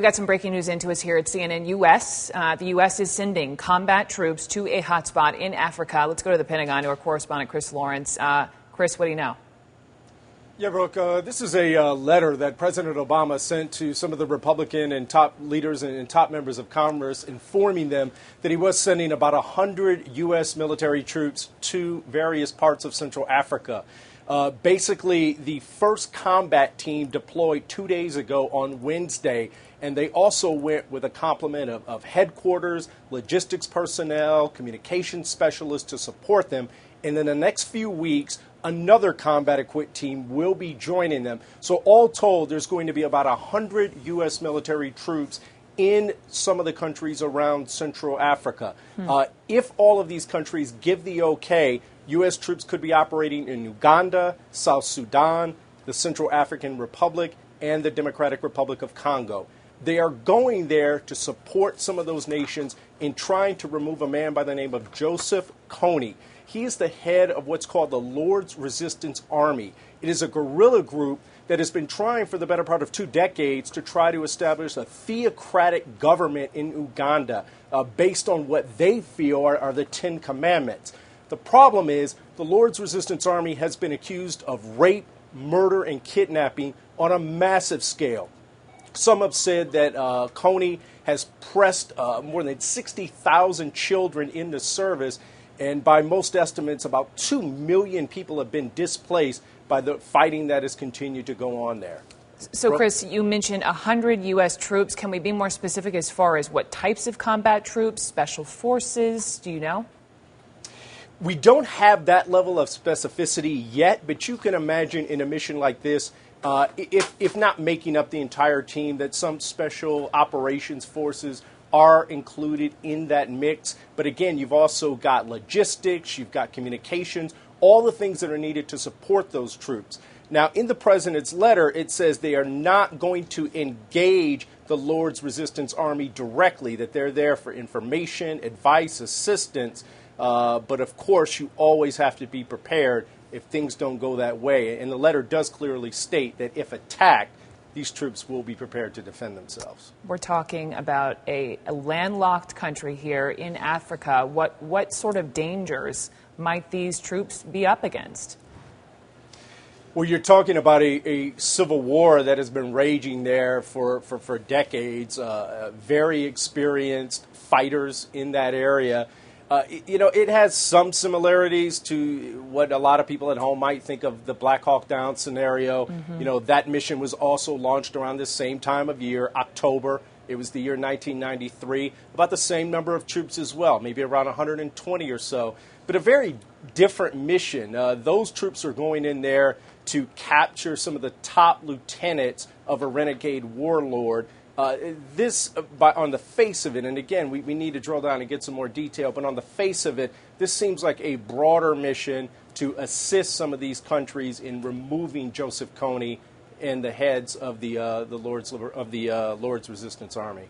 we've got some breaking news into us here at CNN U.S. The U.S. is sending combat troops to a hotspot in Africa. Let's go to the Pentagon to our correspondent, Chris Lawrence. Chris, what do you know? Yeah, Brooke, this is a letter that President Obama sent to some of the Republican and top leaders and top members of Congress, informing them that he was sending about 100 U.S. military troops to various parts of Central Africa. Basically, the first combat team deployed 2 days ago on Wednesday, and they also went with a complement of headquarters, logistics personnel, communications specialists to support them. And in the next few weeks, another combat-equipped team will be joining them. So all told, there's going to be about 100 U.S. military troops in some of the countries around Central Africa. If all of these countries give the okay, U.S. troops could be operating in Uganda, South Sudan, the Central African Republic, and the Democratic Republic of Congo. They are going there to support some of those nations in trying to remove a man by the name of Joseph Kony. He is the head of what's called the Lord's Resistance Army. It is a guerrilla group that has been trying for the better part of 2 decades to try to establish a theocratic government in Uganda based on what they feel are the 10 Commandments. The problem is the Lord's Resistance Army has been accused of rape, murder, and kidnapping on a massive scale. Some have said that Kony has pressed more than 60,000 children into service, and by most estimates, about 2 million people have been displaced by the fighting that has continued to go on there. So, Chris, you mentioned 100 U.S. troops. Can we be more specific as far as what types of combat troops, special forces? Do you know? We don't have that level of specificity yet, but you can imagine in a mission like this, if not making up the entire team, that some special operations forces are included in that mix. But again, you've also got logistics, you've got communications, all the things that are needed to support those troops. Now, in the president's letter, it says they are not going to engage the Lord's Resistance Army directly, that they're there for information, advice, assistance. But of course, you always have to be prepared if things don't go that way. And the letter does clearly state that if attacked, these troops will be prepared to defend themselves. We're talking about a landlocked country here in Africa. What sort of dangers might these troops be up against? Well, you're talking about a civil war that has been raging there for decades. Very experienced fighters in that area. It has some similarities to what a lot of people at home might think of the Black Hawk Down scenario. That mission was also launched around the same time of year, October. It was the year 1993. About the same number of troops as well, maybe around 120 or so. But a very different mission. Those troops are going in there to capture some of the top lieutenants of a renegade warlord. On the face of it, and again, we need to drill down and get some more detail, but on the face of it, this seems like a broader mission to assist some of these countries in removing Joseph Kony and the heads of the Lord's Resistance Army.